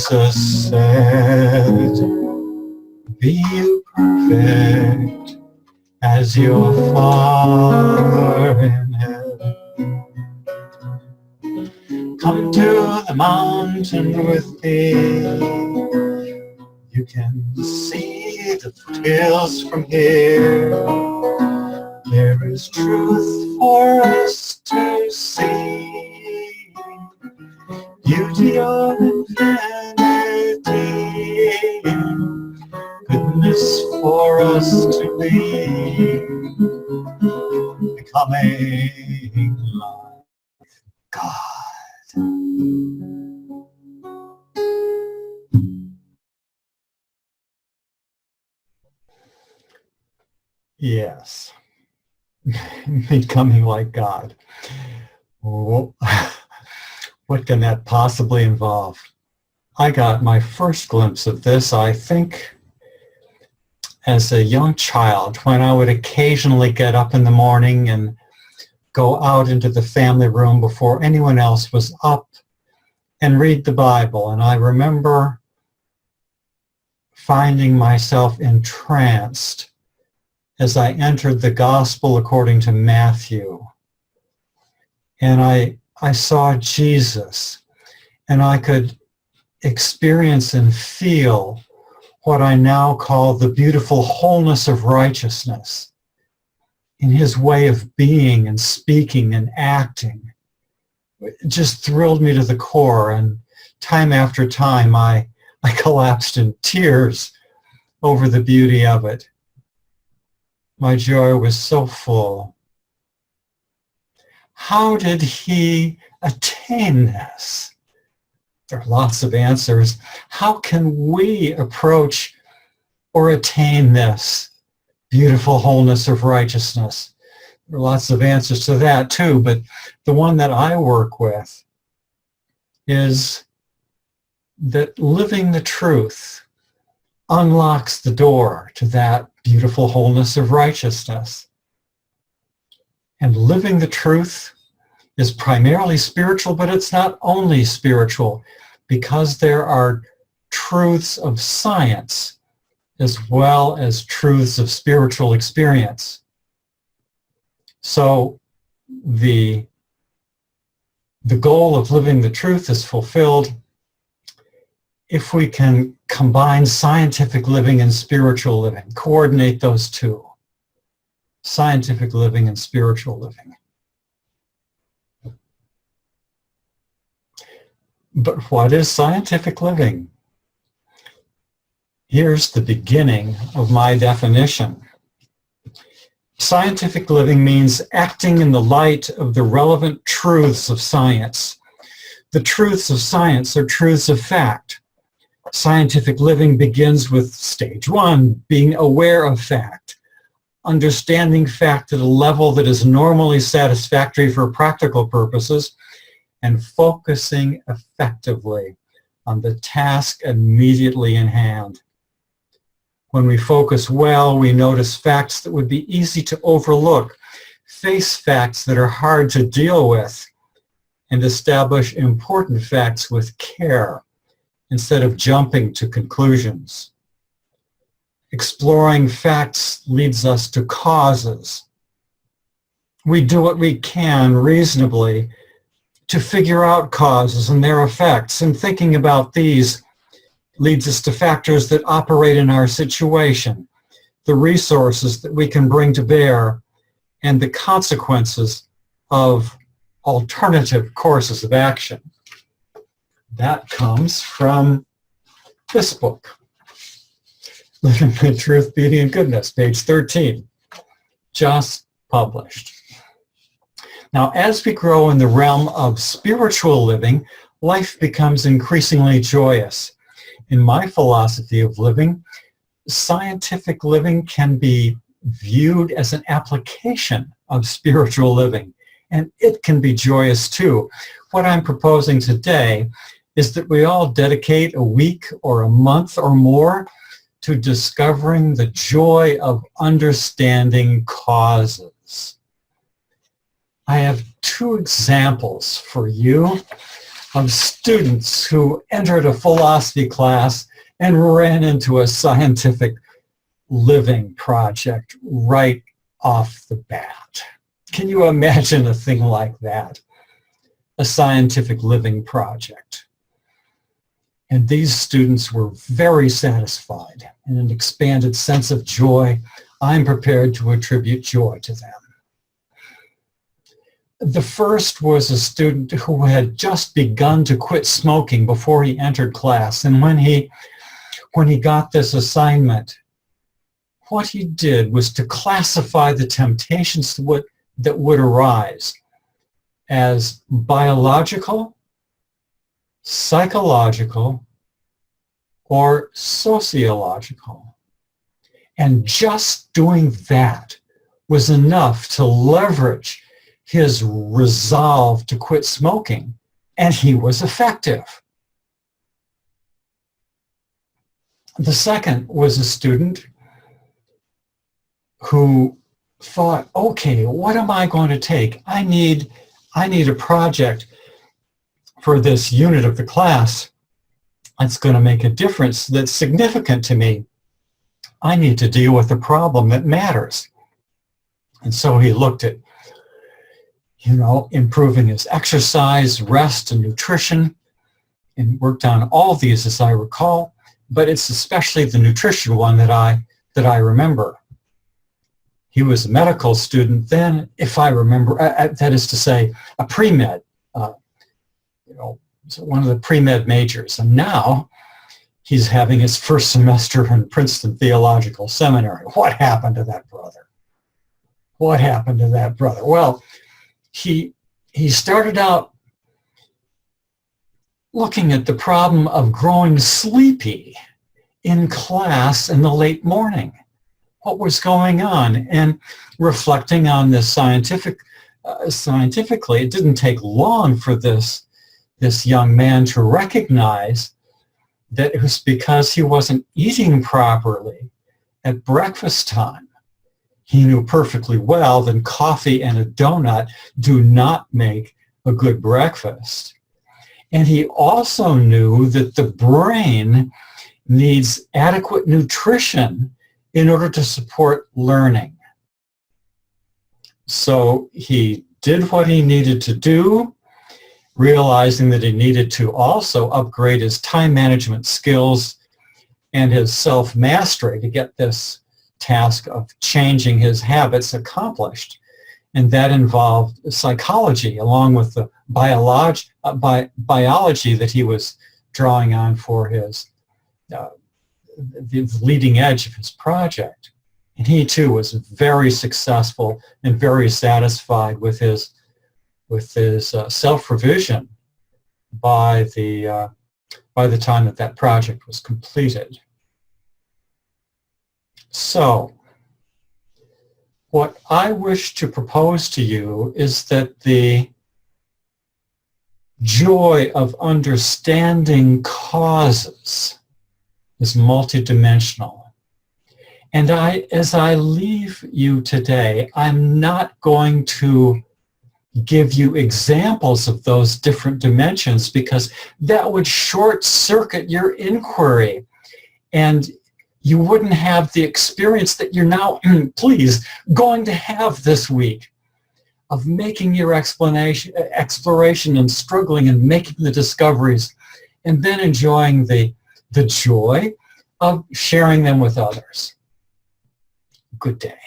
Jesus said, be you perfect as your Father in heaven. Come to the mountain with me. You can see the foothills from here. There is truth for us to see, beauty of infinity, goodness for us to be, becoming like God. Yes. Becoming like God. Oh, what can that possibly involve? I got my first glimpse of this, I think, as a young child, when I would occasionally get up in the morning and go out into the family room before anyone else was up and read the Bible. And I remember finding myself entranced as I entered the Gospel according to Matthew. And I saw Jesus, and I could experience and feel what I now call the beautiful wholeness of righteousness in his way of being and speaking and acting. It just thrilled me to the core, and time after time I collapsed in tears over the beauty of it. My joy was so full. How did he attain this? There are lots of answers. How can we approach or attain this beautiful wholeness of righteousness? There are lots of answers to that too, but the one that I work with is that living the truth unlocks the door to that beautiful wholeness of righteousness. And living the truth is primarily spiritual, but it's not only spiritual, because there are truths of science as well as truths of spiritual experience. So the goal of living the truth is fulfilled if we can combine scientific living and spiritual living, coordinate those two, scientific living and spiritual living. But what is scientific living? Here's the beginning of my definition. Scientific living means acting in the light of the relevant truths of science. The truths of science are truths of fact. Scientific living begins with stage one, being aware of fact, understanding fact at a level that is normally satisfactory for practical purposes, and focusing effectively on the task immediately in hand. When we focus well, we notice facts that would be easy to overlook, face facts that are hard to deal with, and establish important facts with care instead of jumping to conclusions. Exploring facts leads us to causes. We do what we can reasonably to figure out causes and their effects, and thinking about these leads us to factors that operate in our situation, the resources that we can bring to bear, and the consequences of alternative courses of action. That comes from this book, Living the Truth, Beauty, and Goodness, page 13, just published. Now, as we grow in the realm of spiritual living, life becomes increasingly joyous. In my philosophy of living, scientific living can be viewed as an application of spiritual living, and it can be joyous too. What I'm proposing today is that we all dedicate a week or a month or more to discovering the joy of understanding causes. I have two examples for you of students who entered a philosophy class and ran into a scientific living project right off the bat. Can you imagine a thing like that? A scientific living project. And these students were very satisfied and an expanded sense of joy. I'm prepared to attribute joy to them. The first was a student who had just begun to quit smoking before he entered class. And when he got this assignment, what he did was to classify the temptations that would arise as biological, psychological, or sociological. And just doing that was enough to leverage his resolve to quit smoking, and he was effective. The second was a student who thought, okay, what am I going to take? I need a project for this unit of the class that's going to make a difference, that's significant to me. I need to deal with a problem that matters. And so he looked at, improving his exercise, rest, and nutrition, and worked on all of these as I recall, but it's especially the nutrition one that I remember. He was a medical student then, if I remember, that is to say, a pre-med, one of the pre-med majors. And now he's having his first semester in Princeton Theological Seminary. What happened to that brother? What happened to that brother? Well, he started out looking at the problem of growing sleepy in class in the late morning. What was going on? And reflecting on this scientifically, it didn't take long for this young man to recognize that it was because he wasn't eating properly at breakfast time. He knew perfectly well that coffee and a donut do not make a good breakfast. And he also knew that the brain needs adequate nutrition in order to support learning. So he did what he needed to do, realizing that he needed to also upgrade his time management skills and his self-mastery to get this task of changing his habits accomplished. And that involved psychology along with the biology that he was drawing on for his the leading edge of his project. And he too was very successful and very satisfied with his self-revision by the time that project was completed. So, what I wish to propose to you is that the joy of understanding causes is multidimensional. And as I leave you today, I'm not going to give you examples of those different dimensions because that would short circuit your inquiry and you wouldn't have the experience that you're now, please, going to have this week of making your exploration and struggling and making the discoveries and then enjoying the joy of sharing them with others. Good day.